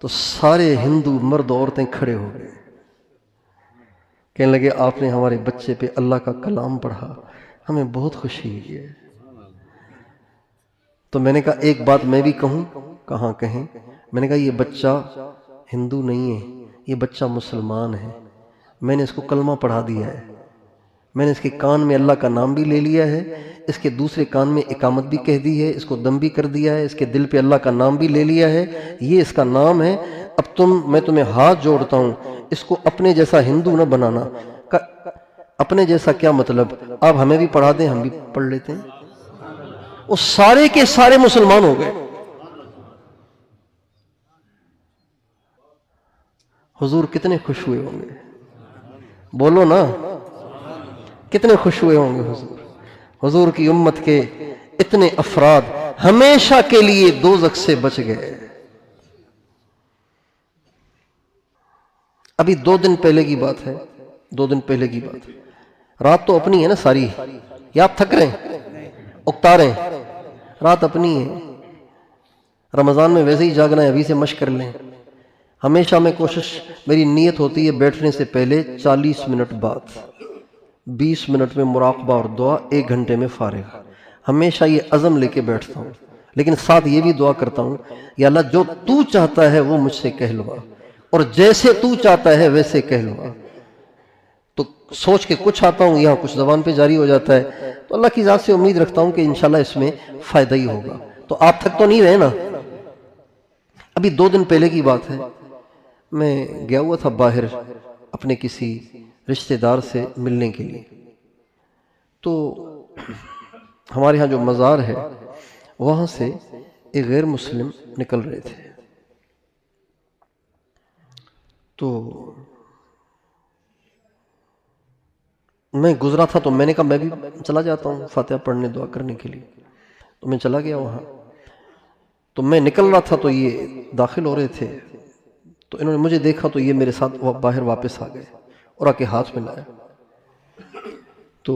تو سارے ہندو مرد عورتیں کھڑے ہو گئے، کہنے لگے آپ نے ہمارے بچے پہ اللہ کا کلام پڑھا، ہمیں بہت خوشی ہوئی ہے. تو میں نے کہا ایک بات میں بھی کہوں. کہاں کہیں؟ میں نے کہا یہ بچہ ہندو نہیں ہے، یہ بچہ مسلمان ہے. میں نے اس کو کلمہ پڑھا دیا ہے، میں نے اس کے کان میں اللہ کا نام بھی لے لیا ہے، اس کے دوسرے کان میں اقامت بھی کہہ دی ہے، اس کو دم بھی کر دیا ہے، اس کے دل پہ اللہ کا نام بھی لے لیا ہے. یہ اس کا نام ہے. اب میں تمہیں ہاتھ جوڑتا ہوں، اس کو اپنے جیسا ہندو نہ بنانا. اپنے جیسا کیا مطلب؟ آپ ہمیں بھی پڑھا دیں، ہم بھی پڑھ لیتے ہیں. وہ سارے کے سارے مسلمان ہو گئے. حضور کتنے خوش ہوئے ہوں گے، بولو نا، کتنے خوش ہوئے ہوں گے حضور. حضور کی امت کے اتنے افراد ہمیشہ کے لیے دوزخ سے بچ گئے. ابھی 2 دن پہلے کی بات ہے، 2 دن پہلے کی بات. رات تو اپنی ہے نا ساری، یا آپ تھک رہے ہیں، اکتا رہے ہیں؟ رات اپنی ہے. رمضان میں ویسے ہی جاگنا ہے، ابھی سے مشق کر لیں. ہمیشہ میں کوشش، میری نیت ہوتی ہے بیٹھنے سے پہلے 40 منٹ بعد 20 منٹ میں مراقبہ اور دعا، 1 گھنٹے میں فارغ. ہمیشہ یہ عزم لے کے بیٹھتا ہوں، لیکن ساتھ یہ بھی دعا کرتا ہوں یا اللہ جو تو چاہتا ہے وہ مجھ سے کہلوا، اور جیسے تو چاہتا ہے ویسے کہلوا. تو سوچ کے کچھ آتا ہوں، یہاں کچھ زبان پہ جاری ہو جاتا ہے. تو اللہ کی ذات سے امید رکھتا ہوں کہ انشاءاللہ اس میں فائدہ ہی ہوگا. تو آپ تھک تو نہیں رہے نا؟ ابھی 2 دن پہلے کی بات ہے، میں گیا ہوا تھا باہر اپنے کسی رشتہ دار سے ملنے کے لیے. تو ہمارے ہاں جو مزار ہے وہاں سے ایک غیر مسلم نکل رہے تھے. تو میں گزرا تھا تو میں نے کہا میں بھی چلا جاتا ہوں فاتحہ پڑھنے، دعا کرنے کے لیے. تو میں چلا گیا وہاں. تو میں نکل رہا تھا تو یہ داخل ہو رہے تھے، تو انہوں نے مجھے دیکھا تو یہ میرے ساتھ باہر واپس آ گئے اور آ کے ہاتھ میں لایا. تو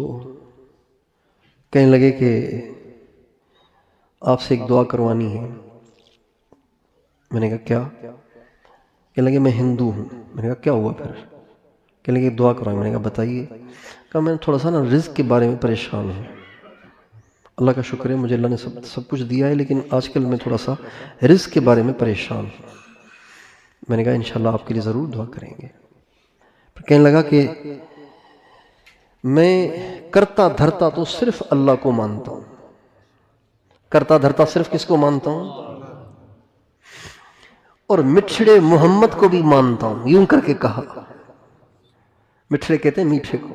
کہنے لگے کہ آپ سے ایک دعا کروانی ہے. میں نے کہا کیا؟ کہنے لگے میں ہندو ہوں. میں نے کہا کیا ہوا پھر؟ کہنے لگے دعا کروانی. میں نے کہا بتائیے. کہا میں تھوڑا سا نا رزق کے بارے میں پریشان ہوں. اللہ کا شکر ہے مجھے اللہ نے سب کچھ دیا ہے، لیکن آج کل میں تھوڑا سا رزق کے بارے میں پریشان ہوں. میں نے کہا انشاءاللہ آپ کے لیے ضرور دعا کریں گے. پھر کہنے لگا کہ میں کرتا دھرتا تو صرف اللہ کو مانتا ہوں. کرتا دھرتا صرف کس کو مانتا ہوں؟ اور مٹھڑے محمد کو بھی مانتا ہوں. یوں کر کے کہا. مٹھڑے کہتے ہیں میٹھے کو.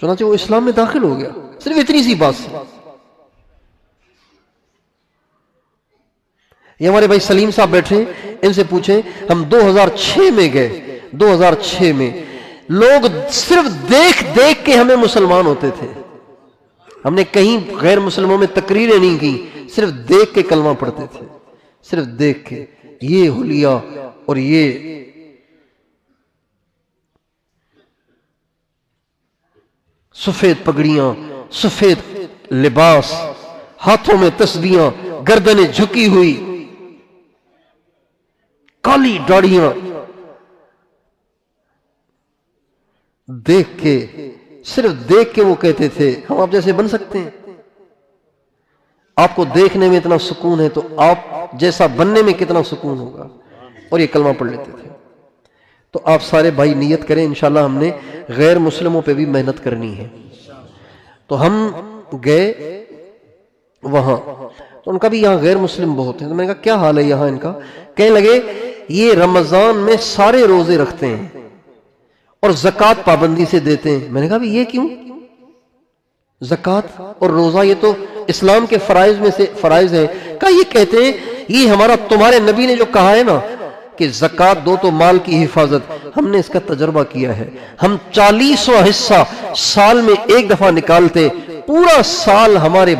چنانچہ وہ اسلام میں داخل ہو گیا، صرف اتنی سی بات سے۔ یہ ہمارے بھائی سلیم صاحب بیٹھے، ان سے پوچھیں، ہم 2006 میں گئے، 2006 میں لوگ صرف دیکھ دیکھ کے ہمیں مسلمان ہوتے تھے، ہم نے کہیں غیر مسلموں میں تقریریں نہیں کی، صرف دیکھ کے کلمہ پڑھتے تھے، صرف دیکھ کے۔ یہ حلیہ اور یہ سفید پگڑیاں، سفید لباس، ہاتھوں میں تسبیحاں، گردنیں جھکی ہوئی، کالی داڑیاں، دیکھ کے، صرف دیکھ کے وہ کہتے تھے ہم آپ جیسے بن سکتے ہیں؟ آپ کو دیکھنے میں اتنا سکون ہے تو آپ جیسا بننے میں کتنا سکون ہوگا۔ اور یہ کلمہ پڑھ لیتے تھے۔ تو آپ سارے بھائی نیت کریں، انشاءاللہ ہم نے غیر مسلموں پہ بھی محنت کرنی ہے۔ تو ہم گئے وہاں، تو ان کا بھی یہاں غیر مسلم بہت ہیں، تو میں نے کہا کیا حال ہے یہاں ان کا؟ کہنے لگے یہ رمضان میں سارے روزے رکھتے ہیں اور زکوٰۃ پابندی سے دیتے ہیں۔ میں نے کہا بھی یہ کیوں؟ زکوٰۃ اور روزہ یہ تو اسلام کے فرائض میں سے فرائض ہیں۔ کہا یہ کہتے ہیں یہ ہمارا تمہارے نبی نے جو کہا ہے نا کہ زکوٰۃ دو تو مال کی حفاظت، ہم نے اس کا تجربہ کیا ہے، ہم 40واں حصہ سال میں ایک دفعہ نکالتے، پورا سال ہمارے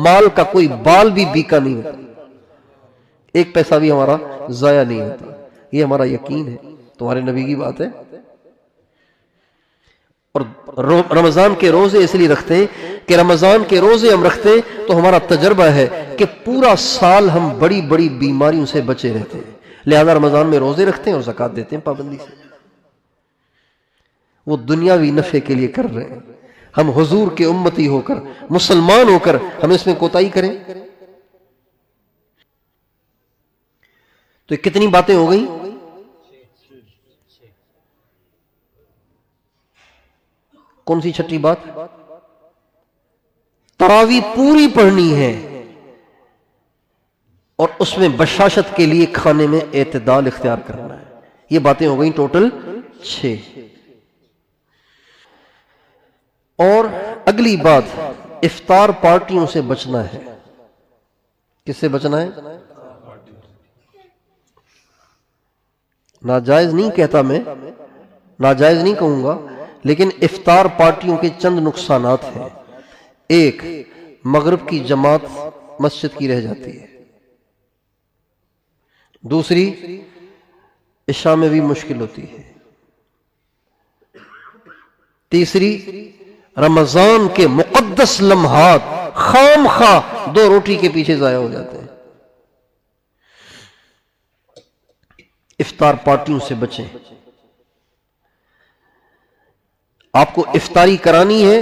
مال کا کوئی بال بھی بیکا نہیں ہوتا، ایک پیسہ بھی ہمارا ضائع نہیں ہوتا۔ یہ ہمارا یقین ہے، تمہارے نبی کی بات ہے۔ اور رمضان کے روزے اس لیے رکھتے ہیں کہ رمضان کے روزے ہم رکھتے ہیں تو ہمارا تجربہ ہے کہ پورا سال ہم بڑی بڑی بیماریوں سے بچے رہتے ہیں، لہذا رمضان میں روزے رکھتے ہیں اور زکوٰۃ دیتے ہیں پابندی سے۔ وہ دنیاوی نفع کے لیے کر رہے ہیں، ہم حضور کے امتی ہو کر، مسلمان ہو کر ہم اس میں کوتاہی کریں؟ تو کتنی باتیں ہو گئیں؟ کون سی چھٹی بات؟ تراویح پوری پڑھنی ہے اور اس میں بشاشت کے لیے کھانے میں اعتدال اختیار کرنا ہے۔ یہ باتیں ہو گئیں ٹوٹل 6۔ اور اگلی بات، افطار پارٹیوں سے بچنا ہے۔ کس سے بچنا ہے؟ ناجائز نہیں کہتا میں، ناجائز نہیں کہوں گا، لیکن افطار پارٹیوں کے چند نقصانات ہیں۔ ایک، مغرب کی جماعت مسجد کی رہ جاتی ہے۔ دوسری، عشاء میں بھی مشکل ہوتی ہے۔ تیسری، رمضان کے مقدس لمحات خام خواہ 2 روٹی کے پیچھے ضائع ہو جاتے ہیں۔ افطار پارٹیوں سے بچیں۔ آپ کو افطاری کرانی ہے،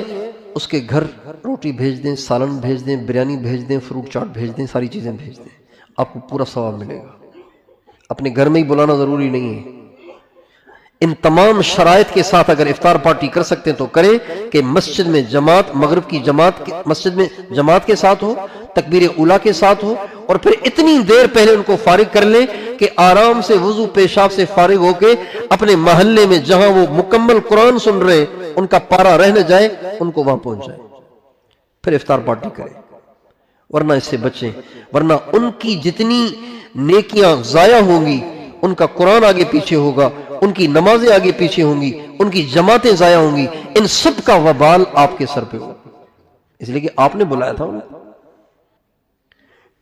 اس کے گھر روٹی بھیج دیں، سالن بھیج دیں، بریانی بھیج دیں، فروٹ چاٹ بھیج دیں، ساری چیزیں بھیج دیں، آپ کو پورا ثواب ملے گا۔ اپنے گھر میں ہی بلانا ضروری نہیں ہے۔ ان تمام شرائط کے ساتھ اگر افطار پارٹی کر سکتے ہیں تو کریں کہ مسجد میں جماعت، مغرب کی جماعت مسجد میں جماعت کے ساتھ ہو، تکبیر اولیٰ کے ساتھ ہو، اور پھر اتنی دیر پہلے ان کو فارغ کر لیں کہ آرام سے وضو پیشاب سے فارغ ہو کے اپنے محلے میں جہاں وہ مکمل قرآن سن رہے ہیں ان کا پارا رہ نہ جائے، ان کو وہاں پہنچ جائے، پھر افطار پارٹی کریں، ورنہ اس سے بچیں۔ ورنہ ان کی جتنی نیکیاں ضائع ہوں گی، ان کا قرآن آگے پیچھے ہوگا، ان کی نمازیں آگے پیچھے ہوں گی، ان کی جماعتیں ضائع ہوں گی، ان سب کا وبال آپ کے سر پہ ہوگا، اس لیے کہ آپ نے بلایا تھا انہیں۔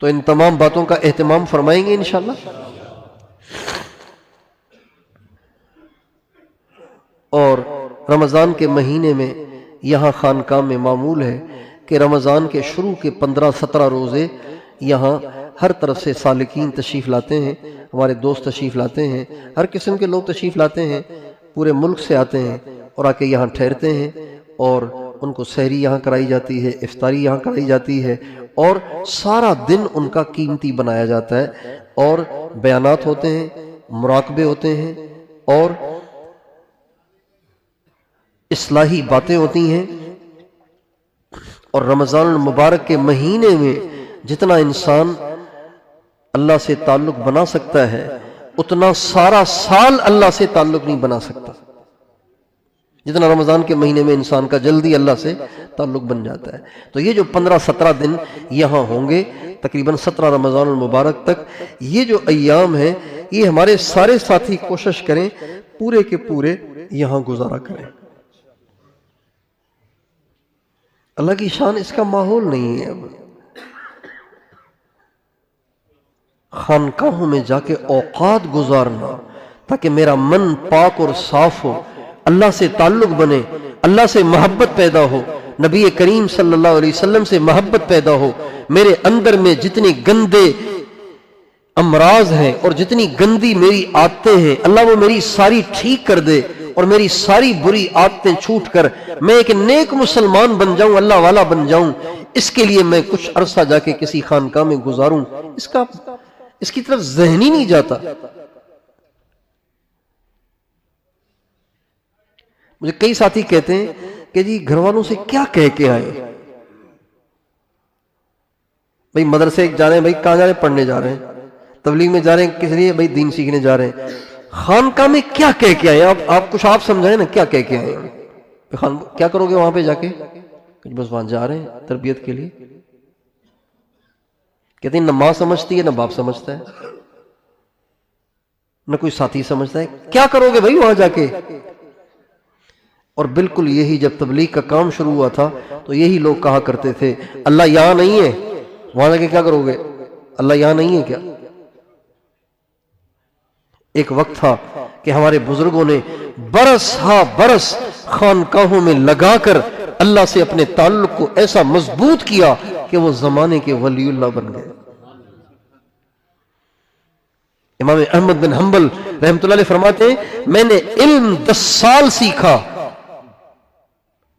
تو ان تمام باتوں کا اہتمام فرمائیں گے انشاءاللہ۔ اور رمضان کے مہینے میں یہاں خانقاہ میں معمول ہے کہ رمضان کے شروع کے 15-17 روزے یہاں ہر طرف سے سالکین تشریف لاتے ہیں، ہمارے دوست تشریف لاتے ہیں، ہر قسم کے لوگ تشریف لاتے ہیں، پورے ملک سے آتے ہیں اور آ کے یہاں ٹھہرتے ہیں، اور ان کو سحری یہاں کرائی جاتی ہے، افطاری یہاں کرائی جاتی ہے، اور سارا دن ان کا قیمتی بنایا جاتا ہے، اور بیانات ہوتے ہیں، مراقبے ہوتے ہیں، اور اصلاحی باتیں ہوتی ہیں۔ اور رمضان المبارک کے مہینے میں جتنا انسان اللہ سے تعلق بنا سکتا ہے اتنا سارا سال اللہ سے تعلق نہیں بنا سکتا۔ جتنا رمضان کے مہینے میں انسان کا جلدی اللہ سے تعلق بن جاتا ہے۔ تو یہ جو 15-17 دن یہاں ہوں گے، تقریباً 17 رمضان المبارک تک، یہ جو ایام ہیں، یہ ہمارے سارے ساتھی کوشش کریں پورے کے پورے یہاں گزارا کریں۔ اللہ کی شان اس کا ماحول نہیں ہے۔ اب خانقاہوں میں جا کے اوقات گزارنا تاکہ میرا من پاک اور صاف ہو، اللہ سے تعلق بنے، اللہ سے محبت پیدا ہو، نبی کریم صلی اللہ علیہ وسلم سے محبت پیدا ہو، میرے اندر میں جتنی گندے امراض ہیں اور جتنی گندی میری عادتیں ہیں، اللہ وہ میری ساری ٹھیک کر دے اور میری ساری بری عادتیں چھوٹ کر میں ایک نیک مسلمان بن جاؤں، اللہ والا بن جاؤں۔ اس کے لیے میں کچھ عرصہ جا کے کسی خانقاہ میں گزاروں، اس کی طرف ذہن ہی نہیں جاتا۔ مجھے کئی ساتھی کہتے ہیں کہ جی گھر والوں سے کیا کہہ کے آئے، بھئی مدرسے جا رہے ہیں، بھئی کہاں جا رہے ہیں؟ پڑھنے جا رہے ہیں، تبلیغ میں جا رہے ہیں، کس لیے؟ بھئی دین سیکھنے جا رہے ہیں۔ خانقاہ میں کیا کہہ کے آئے؟ آپ کچھ آپ سمجھائیں نا، کیا کہہ کے آئے؟ کیا کرو گے وہاں پہ جا کے؟ بس وہاں جا رہے ہیں تربیت کے لیے۔ کہتے ہیں نہ ماں سمجھتی ہے، نہ باپ سمجھتا ہے، نہ کوئی ساتھی سمجھتا ہے، کیا کرو گے بھئی وہاں جا کے؟ اور بالکل یہی جب تبلیغ کا کام شروع ہوا تھا تو یہی لوگ کہا کرتے تھے اللہ یہاں نہیں ہے، وہاں جا کے کیا کرو گے؟ اللہ یہاں نہیں ہے کیا؟ ایک وقت تھا کہ ہمارے بزرگوں نے برس ہا برس خانقاہوں میں لگا کر اللہ سے اپنے تعلق کو ایسا مضبوط کیا کہ وہ زمانے کے ولی اللہ بن گئے۔ امام احمد بن حنبل رحمۃ اللہ علیہ فرماتے ہیں میں نے علم 10 سال سیکھا۔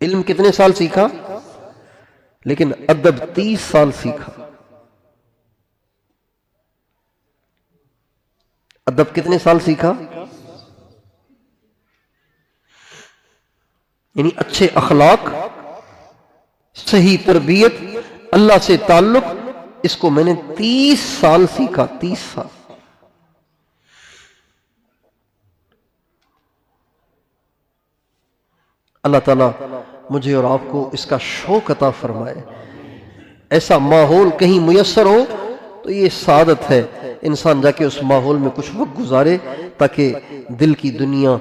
علم کتنے سال سیکھا؟ لیکن ادب 30 سال سیکھا۔ ادب کتنے سال سیکھا؟ یعنی اچھے اخلاق، صحیح تربیت، اللہ سے تعلق، اس کو میں نے 30 سال سیکھا۔ 30 سال۔ اللہ تعالیٰ مجھے اور آپ کو اس کا شوق عطا فرمائے۔ ایسا ماحول کہیں میسر ہو تو یہ سعادت ہے، انسان جا کے اس ماحول میں کچھ وقت گزارے تاکہ دل کی دنیا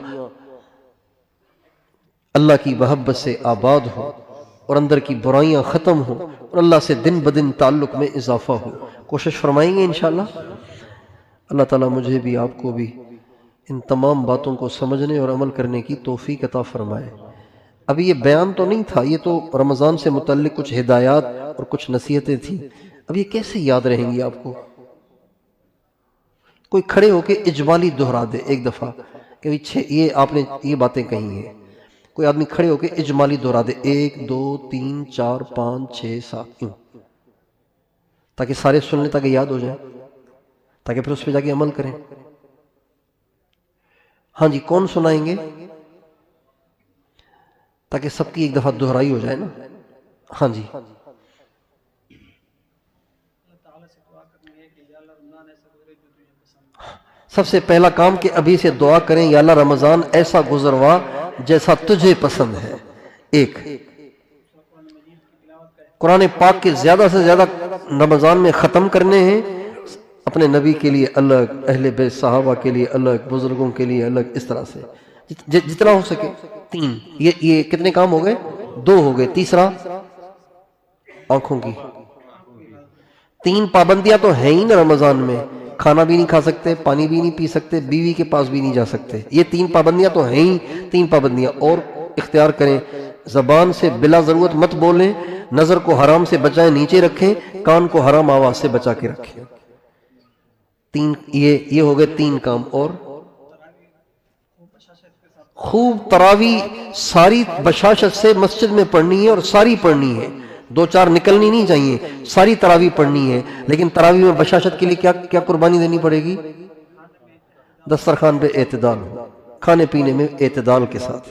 اللہ کی محبت سے آباد ہو اور اندر کی برائیاں ختم ہو اور اللہ سے دن بدن تعلق میں اضافہ ہو۔ کوشش فرمائیں گے انشاءاللہ۔ اللہ تعالیٰ مجھے بھی آپ کو بھی ان تمام باتوں کو سمجھنے اور عمل کرنے کی توفیق عطا فرمائے۔ ابھی یہ بیان تو نہیں تھا، یہ تو رمضان سے متعلق کچھ ہدایات اور کچھ نصیحتیں تھیں۔ اب یہ کیسے یاد رہیں گی آپ کو؟ کوئی کھڑے ہو کے اجمالی دہرا دے ایک دفعہ کہ یہ آپ نے یہ باتیں کہی ہیں۔ کوئی آدمی کھڑے ہو کے اجمالی دہرا دے 1 2 3 4 5 6 7 یوں، تاکہ سارے سن لیں، تاکہ یاد ہو جائے، تاکہ پھر اس پہ جا کے عمل کریں۔ ہاں جی، کون سنائیں گے؟ تاکہ سب کی ایک دفعہ دہرائی ہو جائے نا۔ ہاں جی۔ سب سے پہلا کام کہ ابھی سے دعا کریں یا اللہ رمضان ایسا گزروا جیسا تجھے پسند ہے۔ ایک قرآن پاک کے زیادہ سے زیادہ رمضان میں ختم کرنے ہیں، اپنے نبی کے لیے الگ، اہل بیت صحابہ کے لیے الگ، بزرگوں کے لیے الگ، اس طرح سے جتنا ہو سکے۔ 3 یہ کتنے کام ہو گئے؟ 2 ہو گئے۔ تیسرا آنکھوں کی 3 پابندیاں تو ہیں ہی نا رمضان میں، کھانا بھی نہیں کھا سکتے، پانی بھی نہیں پی سکتے، بیوی کے پاس بھی نہیں جا سکتے۔ یہ 3 پابندیاں تو ہیں ہی، 3 پابندیاں اور اختیار کریں۔ زبان سے بلا ضرورت مت بولیں، نظر کو حرام سے بچائیں، نیچے رکھیں، کان کو حرام آواز سے بچا کے رکھیں۔ 3 یہ ہو گئے 3 کام۔ اور خوب تراویح ساری بشاشت سے مسجد میں پڑھنی ہے اور ساری پڑھنی ہے، 2-4 نکلنی نہیں چاہیے، ساری تراویح پڑھنی ہے۔ لیکن تراویح میں بشاشت کے لیے کیا قربانی دینی پڑے گی؟ دسترخوان پہ اعتدال ہو، کھانے پینے میں اعتدال کے ساتھ،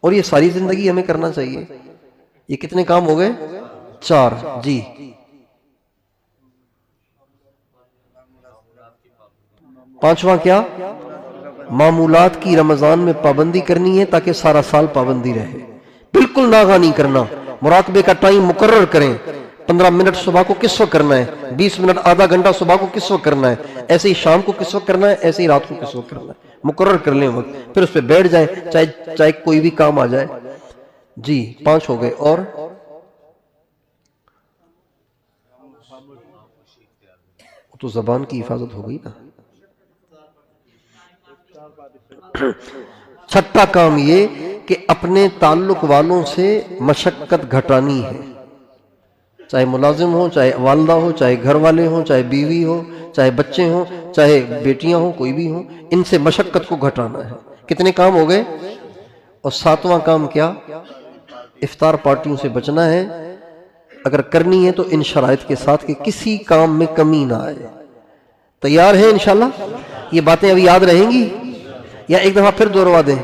اور یہ ساری زندگی ہمیں کرنا چاہیے۔ یہ کتنے کام ہو گئے؟ 4۔ جی 5واں کیا؟ معمولات کی رمضان میں پابندی کرنی ہے تاکہ سارا سال پابندی رہے. بالکل ناغہ نہیں کرنا. مراقبے کا ٹائم مقرر کریں. 15 منٹ صبح کو کس وقت کرنا ہے, 20 منٹ آدھا گھنٹہ صبح کو کس وقت کرنا ہے, ایسے ہی شام کو کس وقت کرنا ہے, ایسے ہی رات کو کس وقت کرنا ہے. مقرر کر لیں وقت, پھر اس پہ بیٹھ جائیں, چاہے کوئی بھی کام آ جائے. جی 5 ہو گئے. اور تو زبان کی حفاظت ہو گئی نا. چھٹا کام یہ کہ اپنے تعلق والوں سے مشقت گھٹانی ہے. چاہے ملازم ہو, چاہے والدہ ہو, چاہے گھر والے ہوں, چاہے بیوی ہو, چاہے بچے ہوں, چاہے بیٹیاں ہوں, کوئی بھی ہوں, ان سے مشقت کو گھٹانا ہے. کتنے کام ہو گئے؟ اور 7واں کام کیا؟ افطار پارٹیوں سے بچنا ہے. اگر کرنی ہے تو ان شرائط کے ساتھ کہ کسی کام میں کمی نہ آئے. تیار ہیں انشاءاللہ؟ یہ باتیں ابھی یاد رہیں گی یا ایک دفعہ پھر دوہروا دیں؟